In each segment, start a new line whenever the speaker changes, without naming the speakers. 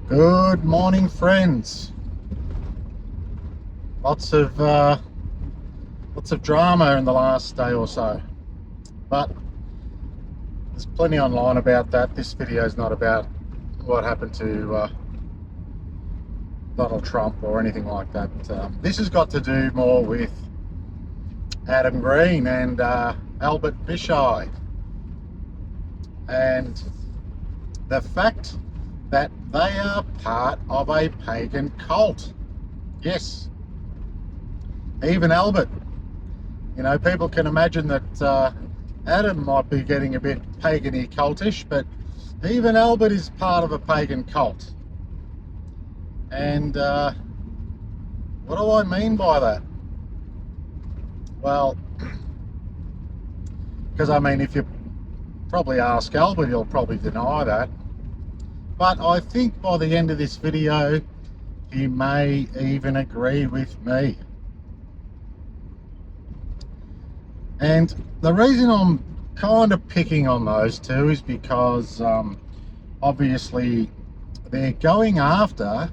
Good morning, friends. Lots of drama in the last day or so, but there's plenty online about that. This video is not about what happened to Donald Trump or anything like that. This has got to do more with Adam Green and Albert Bishai, and the fact that they are part of a pagan cult. Yes, even Albert. You know, people can imagine that Adam might be getting a bit pagan-y cultish, but even Albert is part of a pagan cult. And what do I mean by that? Well, because I mean, if you probably ask Albert, he'll probably deny that. But I think by the end of this video, he may even agree with me. And the reason I'm kind of picking on those two is because obviously they're going after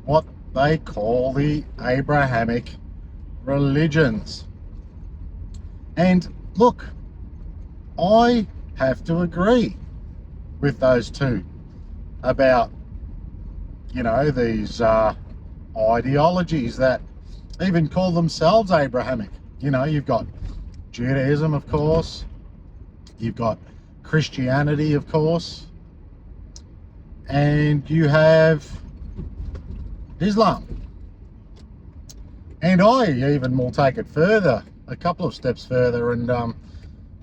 what they call the Abrahamic religions. And look, I have to agree with those two about, you know, these ideologies that even call themselves Abrahamic. You know, you've got Judaism, of course, you've got Christianity, of course, and you have Islam. And I even will take it further, a couple of steps further, and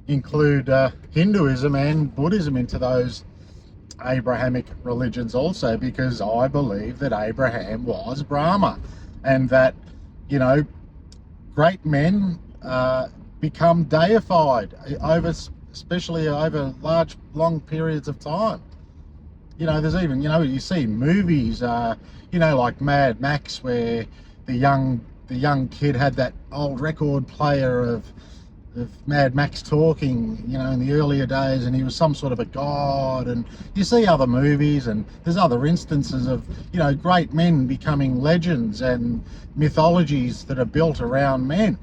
include Hinduism and Buddhism into those Abrahamic religions also, because I believe that Abraham was Brahma, and that, you know, great men become deified especially over long periods of time. You know, there's even, you know, you see movies, you know, like Mad Max, where the young kid had that old record player of Mad Max talking, you know, in the earlier days, and he was some sort of a god. And you see other movies, and there's other instances of, you know, great men becoming legends and mythologies that are built around men.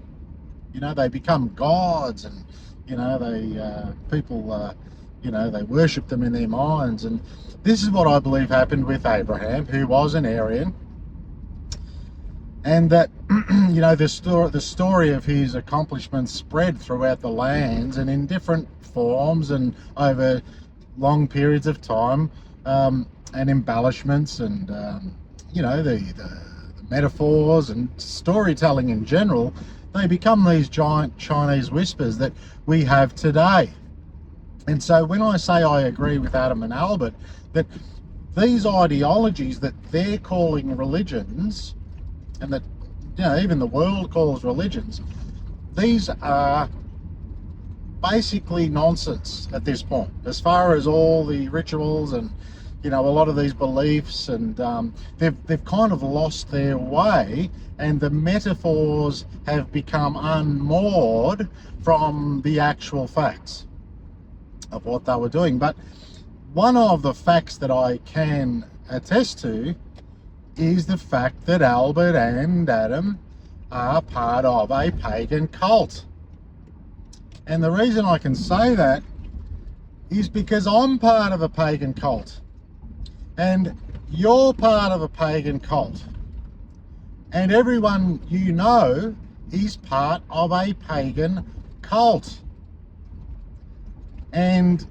You know, they become gods, and, you know, people you know, they worship them in their minds. And this is what I believe happened with Abraham, who was an Aryan. And that, you know, the story of his accomplishments spread throughout the lands, and in different forms and over long periods of time, and embellishments, and you know, the metaphors and storytelling in general, they become these giant Chinese whispers that we have today. And so when I say I agree with Adam and Albert, that these ideologies that they're calling religions, and that, you know, even the world calls religions, these are basically nonsense at this point, as far as all the rituals and, you know, a lot of these beliefs, and they've kind of lost their way, and the metaphors have become unmoored from the actual facts of what they were doing. But one of the facts that I can attest to is the fact that Albert and Adam are part of a pagan cult. And the reason I can say that is because I'm part of a pagan cult, and you're part of a pagan cult, and everyone you know is part of a pagan cult. And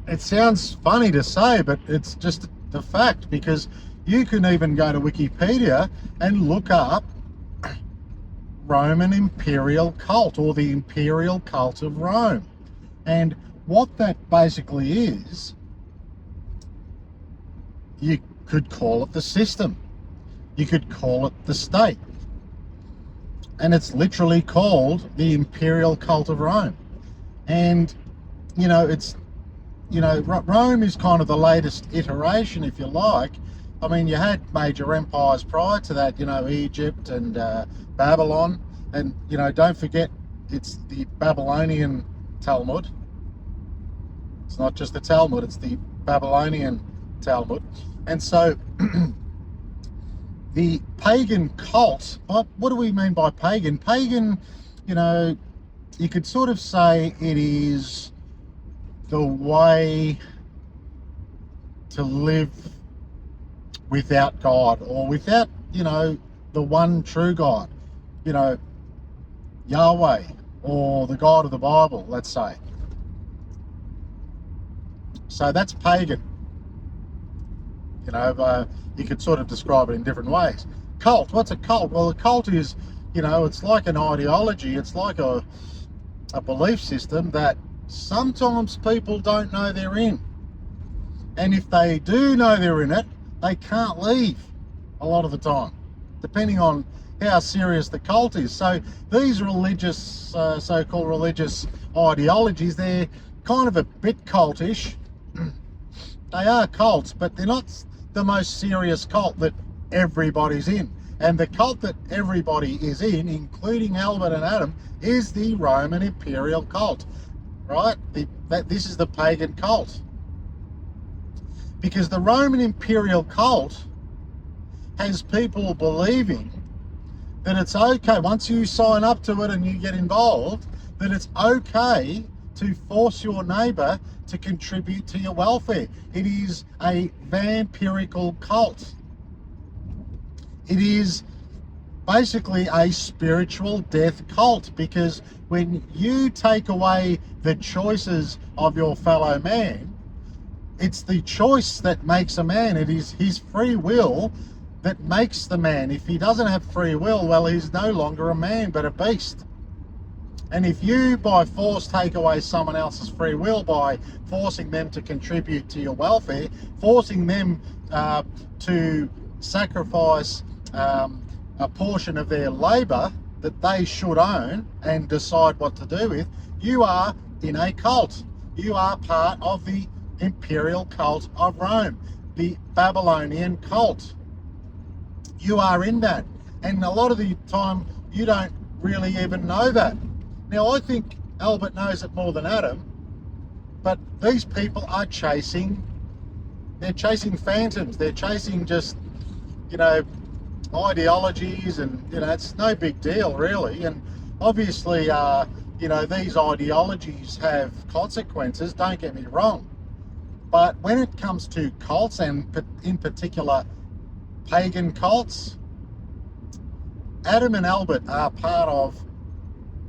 it sounds funny to say, but it's just the fact, because you can even go to Wikipedia and look up Roman Imperial cult, or the Imperial cult of Rome. And what that basically is, you could call it the system, you could call it the state, and it's literally called the Imperial cult of Rome. And, you know, it's, you know, Rome is kind of the latest iteration, if you like. I mean, you had major empires prior to that, you know, Egypt and Babylon. And, you know, don't forget, it's the Babylonian Talmud. It's not just the Talmud, it's the Babylonian Talmud. And so the pagan cult, what do we mean by pagan? Pagan, you could sort of say it is the way to live without God, or without, the one true God, Yahweh, or the God of the Bible, let's say. So that's pagan. You could sort of describe it in different ways. Cult, what's a cult? Well, a cult is, it's like an ideology. It's like a belief system that sometimes people don't know they're in. And if they do know they're in it, they can't leave a lot of the time, depending on how serious the cult is. So these religious, so-called religious ideologies, they're kind of a bit cultish. They are cults, but they're not the most serious cult that everybody's in. And the cult that everybody is in, including Albert and Adam, is the Roman Imperial cult, right? This is the pagan cult. Because the Roman Imperial cult has people believing that it's okay, once you sign up to it and you get involved, that it's okay to force your neighbour to contribute to your welfare. It is a vampirical cult. It is basically a spiritual death cult, because when you take away the choices of your fellow man, it's the choice that makes a man. It is his free will that makes the man. If he doesn't have free will, well, he's no longer a man but a beast. And if you by force take away someone else's free will by forcing them to contribute to your welfare, forcing them to sacrifice a portion of their labour that they should own and decide what to do with, you are in a cult. You are part of the imperial cult of Rome, the Babylonian cult. You are in that. And a lot of the time you don't really even know that. Now, I think Albert knows it more than Adam, but these people are chasing phantoms. They're chasing just, ideologies, and, it's no big deal really. And obviously, these ideologies have consequences, don't get me wrong. But when it comes to cults, and in particular pagan cults, Adam and Albert are part of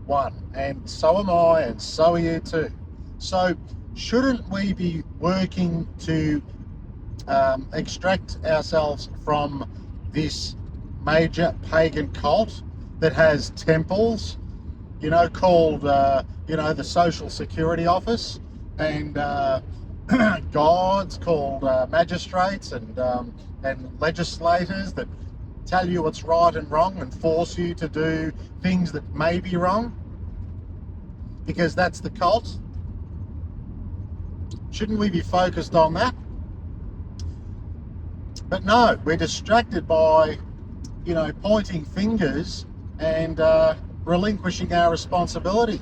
one, and so am I, and so are you too. So shouldn't we be working to extract ourselves from this major pagan cult that has temples, called the Social Security Office, and gods called magistrates, and legislators that tell you what's right and wrong and force you to do things that may be wrong, because that's the cult? Shouldn't we be focused on that? But no, we're distracted by, pointing fingers and relinquishing our responsibility.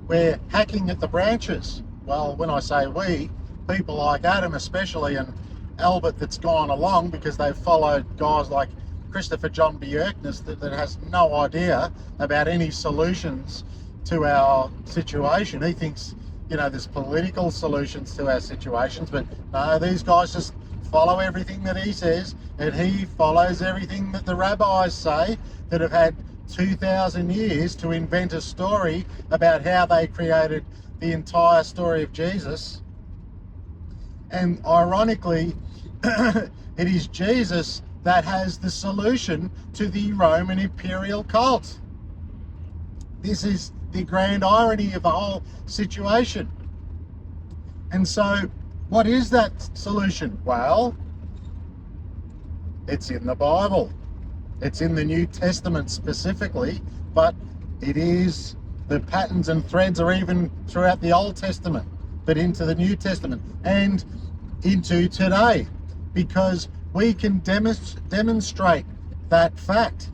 We're hacking at the branches. Well, when I say we, people like Adam especially, and Albert that's gone along because they've followed guys like Christopher John Bjerknes that has no idea about any solutions to our situation. He thinks, there's political solutions to our situations, but no, these guys just follow everything that he says, and he follows everything that the rabbis say that have had 2,000 years to invent a story about how they created the entire story of Jesus. And ironically, it is Jesus that has the solution to the Roman Imperial cult. This is the grand irony of the whole situation. And so, what is that solution? Well, it's in the Bible. It's in the New Testament specifically, but it is, the patterns and threads are even throughout the Old Testament, but into the New Testament and into today, because we can demonstrate that fact,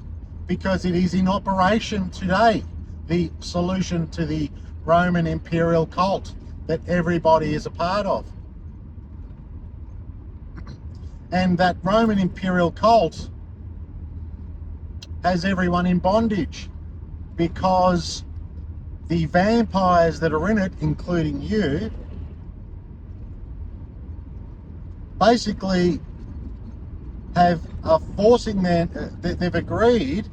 because it is in operation today, the solution to the Roman Imperial cult that everybody is a part of. And that Roman imperial cult has everyone in bondage, because the vampires that are in it, including you, basically are forcing they've agreed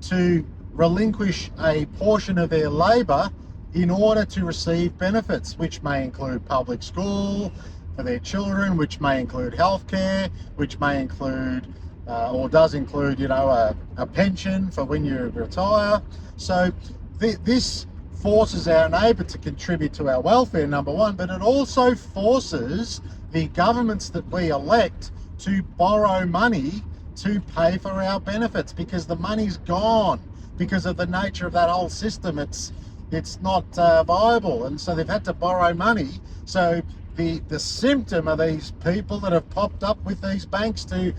to relinquish a portion of their labour in order to receive benefits, which may include public school for their children, which may include healthcare, which may include or does include, a pension for when you retire. So this forces our neighbour to contribute to our welfare, number one, but it also forces the governments that we elect to borrow money to pay for our benefits, because the money's gone because of the nature of that whole system. It's not viable, and so they've had to borrow money. So the symptom of these people that have popped up with these banks to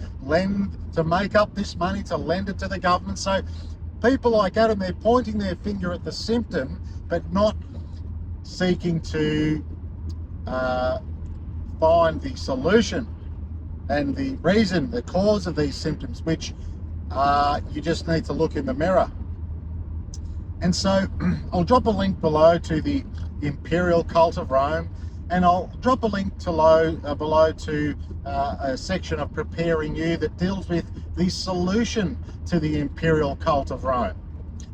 make up this money, to lend it to the government. So people like Adam, they're pointing their finger at the symptom, but not seeking to find the solution and the reason, the cause of these symptoms, which you just need to look in the mirror. And so I'll drop a link below to the Imperial cult of Rome, and I'll drop a link below to a section of Preparing You that deals with the solution to the Imperial cult of Rome,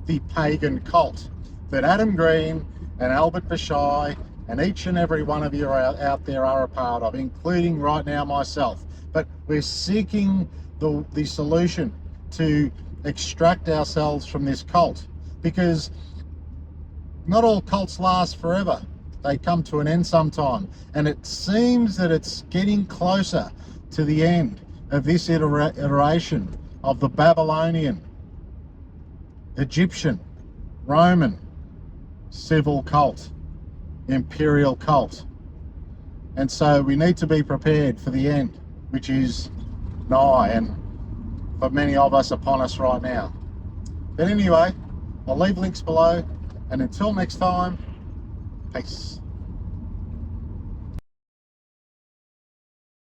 the pagan cult that Adam Green and Albert Bishai and each and every one of you out there are a part of, including right now myself. But we're seeking the solution to extract ourselves from this cult, because not all cults last forever. They come to an end sometime, and it seems that it's getting closer to the end of this iteration of the Babylonian, Egyptian, Roman civil cult, imperial cult. And so we need to be prepared for the end, which is nigh, and for many of us upon us right now. But anyway, I'll leave links below, and until next time, peace.